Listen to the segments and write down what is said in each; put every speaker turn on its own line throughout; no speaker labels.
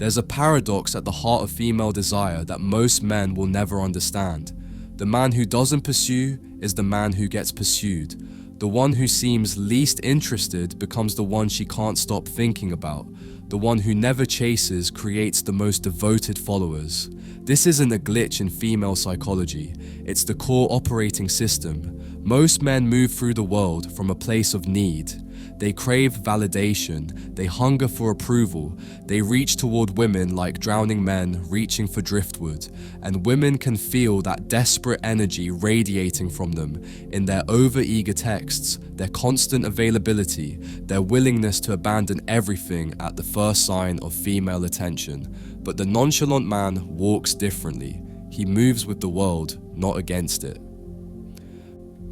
There's a paradox at the heart of female desire that most men will never understand. The man who doesn't pursue is the man who gets pursued. The one who seems least interested becomes the one she can't stop thinking about. The one who never chases creates the most devoted followers. This isn't a glitch in female psychology, it's the core operating system. Most men move through the world from a place of need. They crave validation, they hunger for approval, they reach toward women like drowning men reaching for driftwood, and women can feel that desperate energy radiating from them in their over-eager texts, their constant availability, their willingness to abandon everything at the first sign of female attention. But the nonchalant man walks differently. He moves with the world, not against it.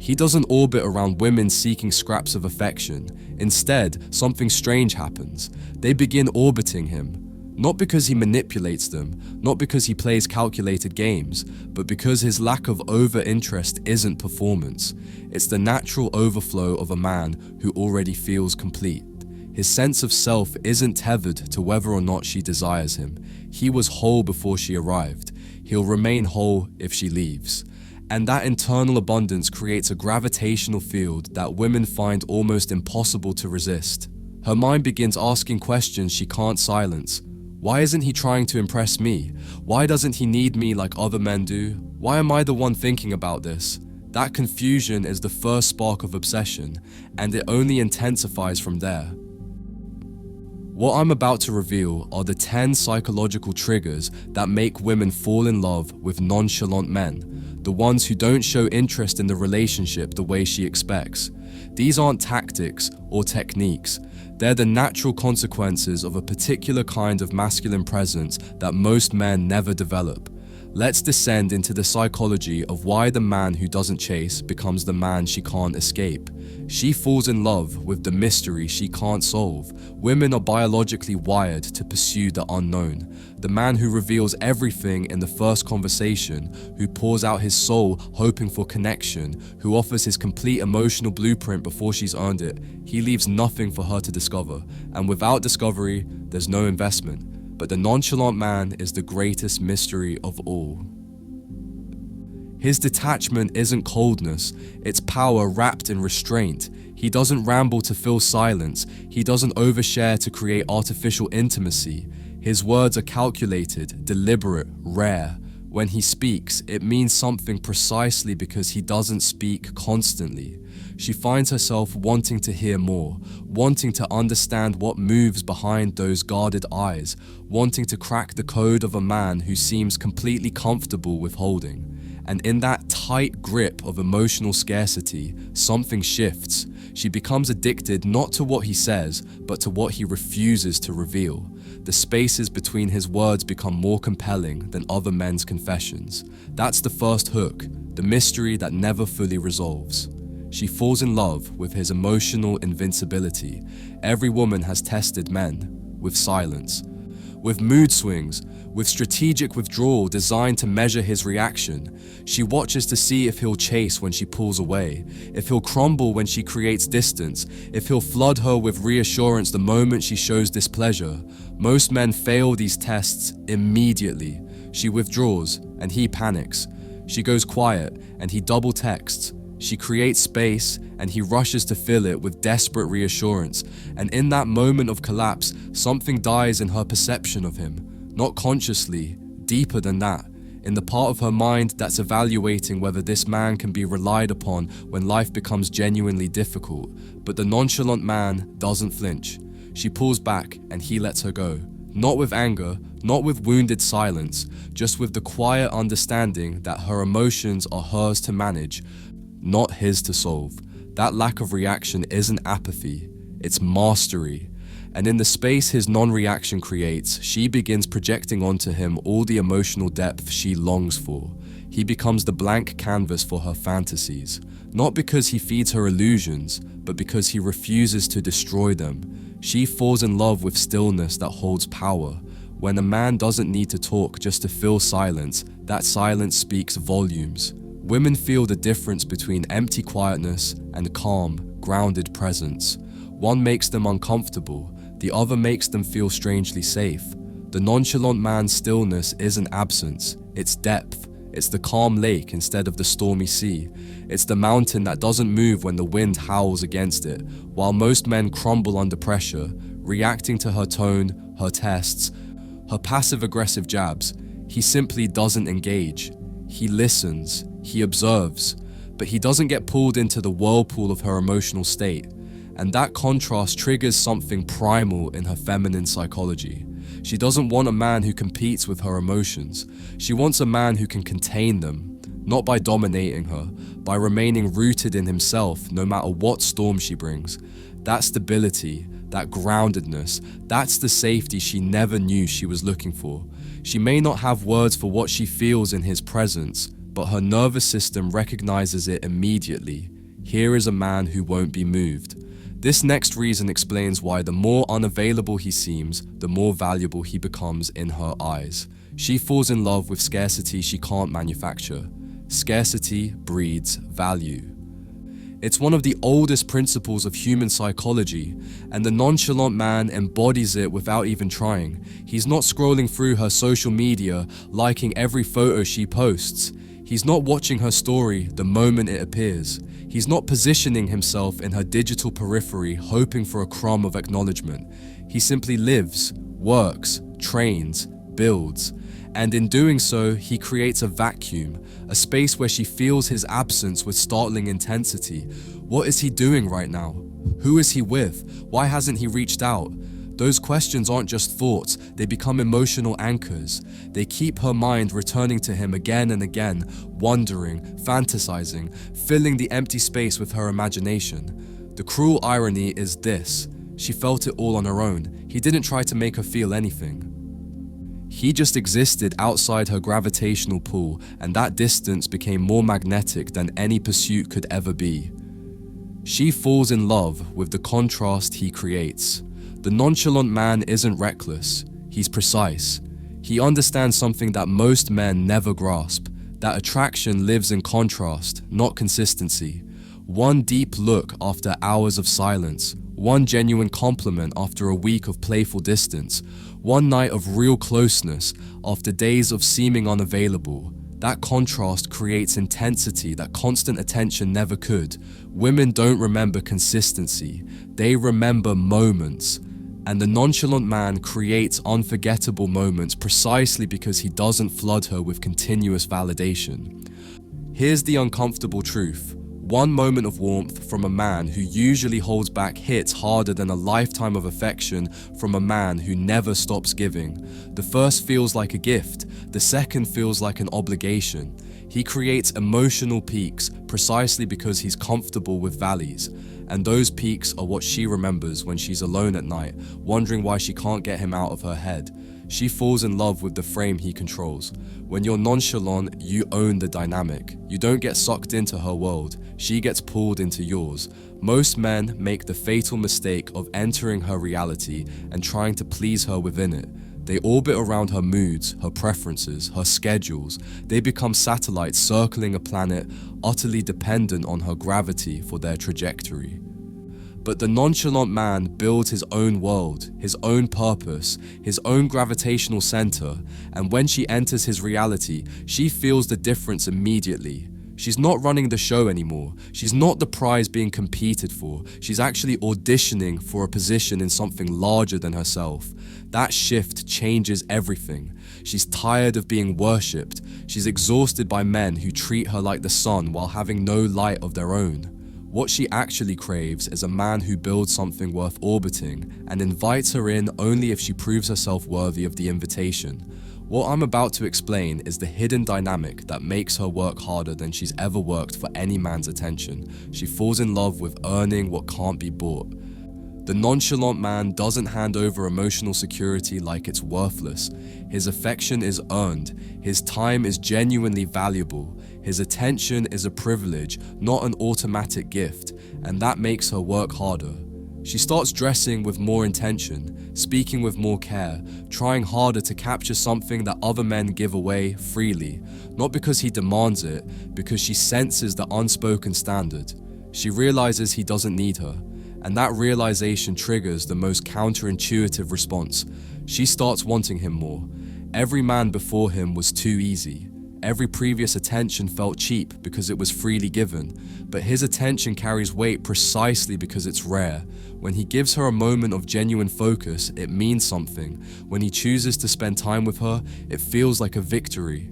He doesn't orbit around women seeking scraps of affection. Instead, something strange happens. They begin orbiting him. Not because he manipulates them, not because he plays calculated games, but because his lack of over-interest isn't performance. It's the natural overflow of a man who already feels complete. His sense of self isn't tethered to whether or not she desires him. He was whole before she arrived. He'll remain whole if she leaves. And that internal abundance creates a gravitational field that women find almost impossible to resist. Her mind begins asking questions she can't silence. Why isn't he trying to impress me? Why doesn't he need me like other men do? Why am I the one thinking about this? That confusion is the first spark of obsession, and it only intensifies from there. What I'm about to reveal are the 10 psychological triggers that make women fall in love with nonchalant men, the ones who don't show interest in the relationship the way she expects. These aren't tactics or techniques. They're the natural consequences of a particular kind of masculine presence that most men never develop. Let's descend into the psychology of why the man who doesn't chase becomes the man she can't escape. She falls in love with the mystery she can't solve. Women are biologically wired to pursue the unknown. The man who reveals everything in the first conversation, who pours out his soul hoping for connection, who offers his complete emotional blueprint before she's earned it, he leaves nothing for her to discover. And without discovery, there's no investment. But the nonchalant man is the greatest mystery of all. His detachment isn't coldness, it's power wrapped in restraint. He doesn't ramble to fill silence, he doesn't overshare to create artificial intimacy. His words are calculated, deliberate, rare. When he speaks, it means something precisely because he doesn't speak constantly. She finds herself wanting to hear more, wanting to understand what moves behind those guarded eyes, wanting to crack the code of a man who seems completely comfortable with holding. And in that tight grip of emotional scarcity, something shifts. She becomes addicted not to what he says, but to what he refuses to reveal. The spaces between his words become more compelling than other men's confessions. That's the first hook, the mystery that never fully resolves. She falls in love with his emotional invincibility. Every woman has tested men with silence, with mood swings, with strategic withdrawal designed to measure his reaction. She watches to see if he'll chase when she pulls away, if he'll crumble when she creates distance, if he'll flood her with reassurance the moment she shows displeasure. Most men fail these tests immediately. She withdraws and he panics. She goes quiet and he double texts. She creates space and he rushes to fill it with desperate reassurance. And in that moment of collapse, something dies in her perception of him. Not consciously, deeper than that, in the part of her mind that's evaluating whether this man can be relied upon when life becomes genuinely difficult. But the nonchalant man doesn't flinch. She pulls back and he lets her go. Not with anger, not with wounded silence, just with the quiet understanding that her emotions are hers to manage, not his to solve. That lack of reaction isn't apathy, it's mastery. And in the space his non-reaction creates, she begins projecting onto him all the emotional depth she longs for. He becomes the blank canvas for her fantasies, not because he feeds her illusions, but because he refuses to destroy them. She falls in love with stillness that holds power. When a man doesn't need to talk just to fill silence, that silence speaks volumes. Women feel the difference between empty quietness and calm, grounded presence. One makes them uncomfortable, the other makes them feel strangely safe. The nonchalant man's stillness isn't absence, it's depth. It's the calm lake instead of the stormy sea. It's the mountain that doesn't move when the wind howls against it, while most men crumble under pressure, reacting to her tone, her tests, her passive-aggressive jabs. He simply doesn't engage. He listens, he observes, but he doesn't get pulled into the whirlpool of her emotional state. And that contrast triggers something primal in her feminine psychology. She doesn't want a man who competes with her emotions. She wants a man who can contain them, not by dominating her, by remaining rooted in himself no matter what storm she brings. That stability, that groundedness, that's the safety she never knew she was looking for. She may not have words for what she feels in his presence, but her nervous system recognizes it immediately. Here is a man who won't be moved. This next reason explains why the more unavailable he seems, the more valuable he becomes in her eyes. She falls in love with scarcity she can't manufacture. Scarcity breeds value. It's one of the oldest principles of human psychology, and the nonchalant man embodies it without even trying. He's not scrolling through her social media, liking every photo she posts. He's not watching her story the moment it appears. He's not positioning himself in her digital periphery hoping for a crumb of acknowledgement. He simply lives, works, trains, builds, and in doing so, he creates a vacuum, a space where she feels his absence with startling intensity. What is he doing right now? Who is he with? Why hasn't he reached out? Those questions aren't just thoughts, they become emotional anchors. They keep her mind returning to him again and again, wondering, fantasizing, filling the empty space with her imagination. The cruel irony is this: she felt it all on her own. He didn't try to make her feel anything. He just existed outside her gravitational pull, and that distance became more magnetic than any pursuit could ever be. She falls in love with the contrast he creates. The nonchalant man isn't reckless, he's precise. He understands something that most men never grasp, that attraction lives in contrast, not consistency. One deep look after hours of silence, one genuine compliment after a week of playful distance, one night of real closeness after days of seeming unavailable. That contrast creates intensity that constant attention never could. Women don't remember consistency, they remember moments. And the nonchalant man creates unforgettable moments precisely because he doesn't flood her with continuous validation. Here's the uncomfortable truth. One moment of warmth from a man who usually holds back hits harder than a lifetime of affection from a man who never stops giving. The first feels like a gift, the second feels like an obligation. He creates emotional peaks precisely because he's comfortable with valleys. And those peaks are what she remembers when she's alone at night, wondering why she can't get him out of her head. She falls in love with the frame he controls. When you're nonchalant, you own the dynamic. You don't get sucked into her world, she gets pulled into yours. Most men make the fatal mistake of entering her reality and trying to please her within it. They orbit around her moods, her preferences, her schedules. They become satellites circling a planet, utterly dependent on her gravity for their trajectory. But the nonchalant man builds his own world, his own purpose, his own gravitational center, and when she enters his reality, she feels the difference immediately. She's not running the show anymore. She's not the prize being competed for. She's actually auditioning for a position in something larger than herself. That shift changes everything. She's tired of being worshipped. She's exhausted by men who treat her like the sun while having no light of their own. What she actually craves is a man who builds something worth orbiting and invites her in only if she proves herself worthy of the invitation. What I'm about to explain is the hidden dynamic that makes her work harder than she's ever worked for any man's attention. She falls in love with earning what can't be bought. The nonchalant man doesn't hand over emotional security like it's worthless. His affection is earned. His time is genuinely valuable. His attention is a privilege, not an automatic gift, and that makes her work harder. She starts dressing with more intention, speaking with more care, trying harder to capture something that other men give away freely, not because he demands it, because she senses the unspoken standard. She realizes he doesn't need her, And that realization triggers the most counterintuitive response. She starts wanting him more. Every man before him was too easy. Every previous attention felt cheap because it was freely given, but his attention carries weight precisely because it's rare. When he gives her a moment of genuine focus, it means something. When he chooses to spend time with her, it feels like a victory.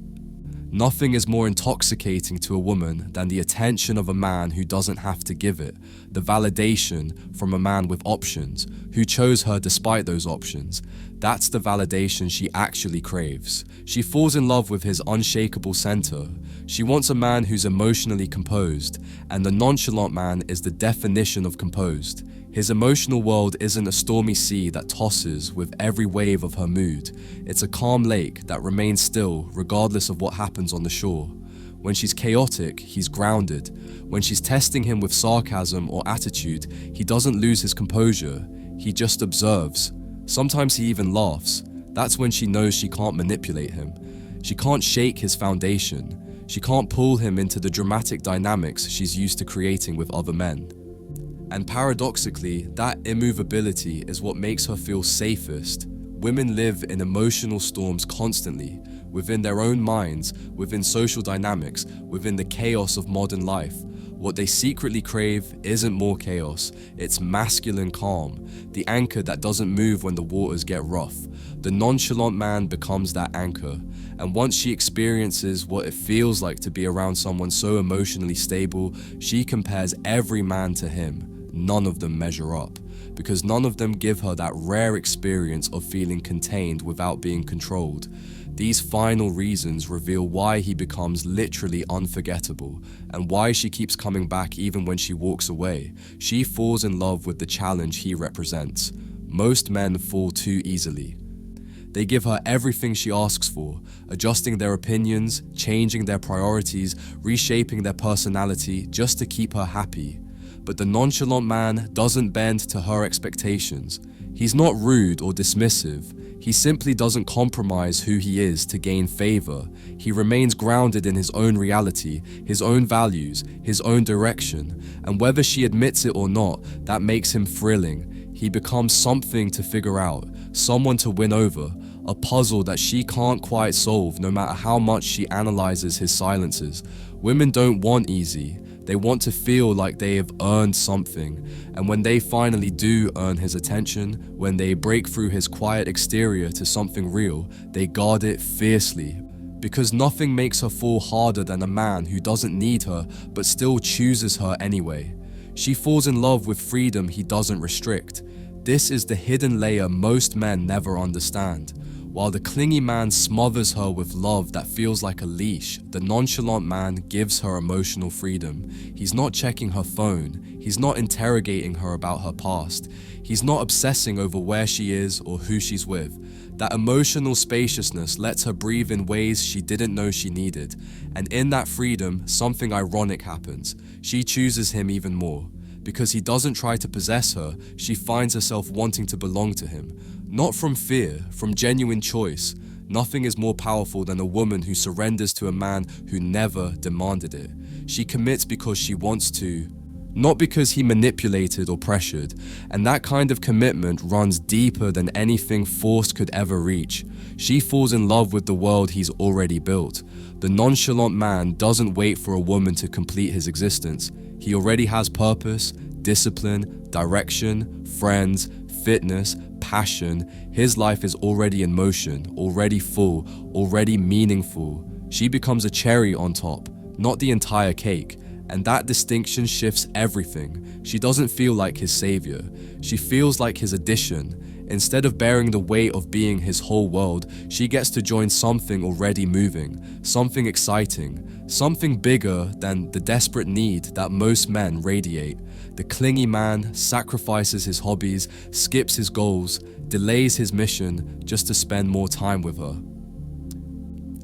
Nothing is more intoxicating to a woman than the attention of a man who doesn't have to give it, the validation from a man with options, who chose her despite those options. That's the validation she actually craves. She falls in love with his unshakable center. She wants a man who's emotionally composed, and the nonchalant man is the definition of composed. His emotional world isn't a stormy sea that tosses with every wave of her mood. It's a calm lake that remains still regardless of what happens on the shore. When she's chaotic, he's grounded. When she's testing him with sarcasm or attitude, he doesn't lose his composure. He just observes. Sometimes he even laughs. That's when she knows she can't manipulate him. She can't shake his foundation. She can't pull him into the dramatic dynamics she's used to creating with other men. And paradoxically, that immovability is what makes her feel safest. Women live in emotional storms constantly, within their own minds, within social dynamics, within the chaos of modern life. What they secretly crave isn't more chaos, it's masculine calm, the anchor that doesn't move when the waters get rough. The nonchalant man becomes that anchor, and once she experiences what it feels like to be around someone so emotionally stable, she compares every man to him. None of them measure up, because none of them give her that rare experience of feeling contained without being controlled. These final reasons reveal why he becomes literally unforgettable, and why she keeps coming back even when she walks away. She falls in love with the challenge he represents. Most men fall too easily. They give her everything she asks for, adjusting their opinions, changing their priorities, reshaping their personality just to keep her happy. But the nonchalant man doesn't bend to her expectations. He's not rude or dismissive. He simply doesn't compromise who he is to gain favor. He remains grounded in his own reality, his own values, his own direction. And whether she admits it or not, that makes him thrilling. He becomes something to figure out, someone to win over, a puzzle that she can't quite solve no matter how much she analyzes his silences. Women don't want easy. They want to feel like they have earned something, and when they finally do earn his attention, when they break through his quiet exterior to something real, they guard it fiercely. Because nothing makes her fall harder than a man who doesn't need her but still chooses her anyway. She falls in love with freedom he doesn't restrict. This is the hidden layer most men never understand. While the clingy man smothers her with love that feels like a leash, the nonchalant man gives her emotional freedom. He's not checking her phone. He's not interrogating her about her past. He's not obsessing over where she is or who she's with. That emotional spaciousness lets her breathe in ways she didn't know she needed. And in that freedom, something ironic happens. She chooses him even more. Because he doesn't try to possess her, she finds herself wanting to belong to him. Not from fear, from genuine choice. Nothing is more powerful than a woman who surrenders to a man who never demanded it. She commits because she wants to, not because he manipulated or pressured. And that kind of commitment runs deeper than anything forced could ever reach. She falls in love with the world he's already built. The nonchalant man doesn't wait for a woman to complete his existence. He already has purpose, discipline, direction, friends, fitness, passion. His life is already in motion, already full, already meaningful. She becomes a cherry on top, not the entire cake. And that distinction shifts everything. She doesn't feel like his savior. She feels like his addition. Instead of bearing the weight of being his whole world, she gets to join something already moving, something exciting, something bigger than the desperate need that most men radiate. The clingy man sacrifices his hobbies, skips his goals, delays his mission just to spend more time with her.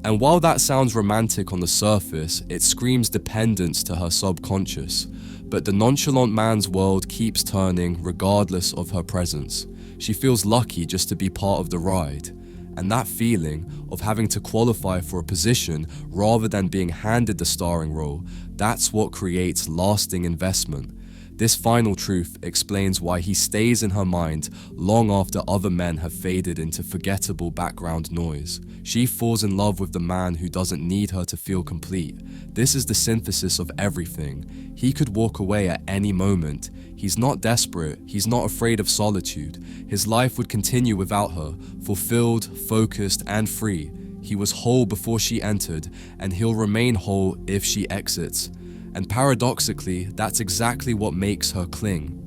And while that sounds romantic on the surface, it screams dependence to her subconscious. But the nonchalant man's world keeps turning regardless of her presence. She feels lucky just to be part of the ride. And that feeling of having to qualify for a position rather than being handed the starring role, that's what creates lasting investment. This final truth explains why he stays in her mind long after other men have faded into forgettable background noise. She falls in love with the man who doesn't need her to feel complete. This is the synthesis of everything. He could walk away at any moment. He's not desperate, he's not afraid of solitude. His life would continue without her, fulfilled, focused, and free. He was whole before she entered, and he'll remain whole if she exits. And paradoxically, that's exactly what makes her cling.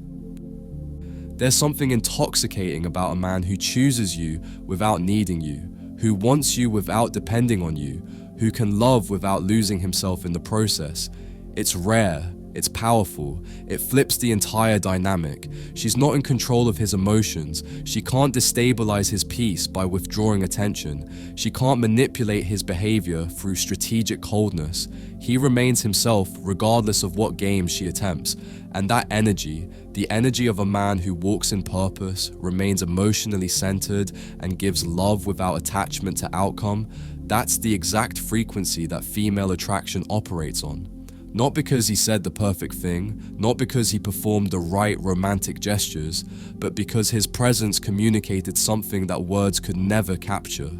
There's something intoxicating about a man who chooses you without needing you, who wants you without depending on you, who can love without losing himself in the process. It's rare. It's powerful. It flips the entire dynamic. She's not in control of his emotions. She can't destabilize his peace by withdrawing attention. She can't manipulate his behavior through strategic coldness. He remains himself regardless of what game she attempts. And that energy, the energy of a man who walks in purpose, remains emotionally centered, and gives love without attachment to outcome, that's the exact frequency that female attraction operates on. Not because he said the perfect thing, not because he performed the right romantic gestures, but because his presence communicated something that words could never capture.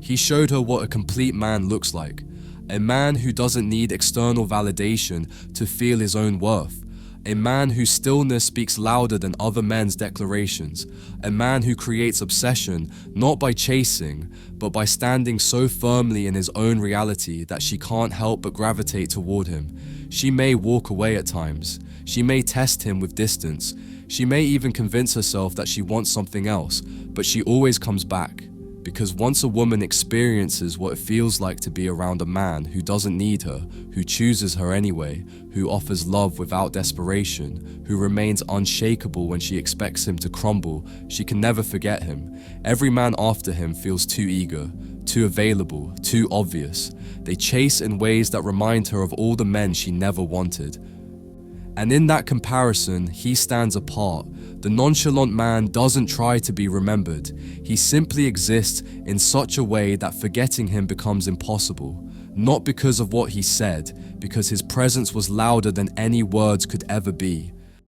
He showed her what a complete man looks like, a man who doesn't need external validation to feel his own worth, a man whose stillness speaks louder than other men's declarations, a man who creates obsession not by chasing, but by standing so firmly in his own reality that she can't help but gravitate toward him. She may walk away at times, she may test him with distance, she may even convince herself that she wants something else, but she always comes back. Because once a woman experiences what it feels like to be around a man who doesn't need her, who chooses her anyway, who offers love without desperation, who remains unshakable when she expects him to crumble, she can never forget him. Every man after him feels too eager, too available, too obvious. They chase in ways that remind her of all the men she never wanted. And in that comparison, he stands apart. The nonchalant man doesn't try to be remembered. He simply exists in such a way that forgetting him becomes impossible. Not because of what he said, because his presence was louder than any words could ever be.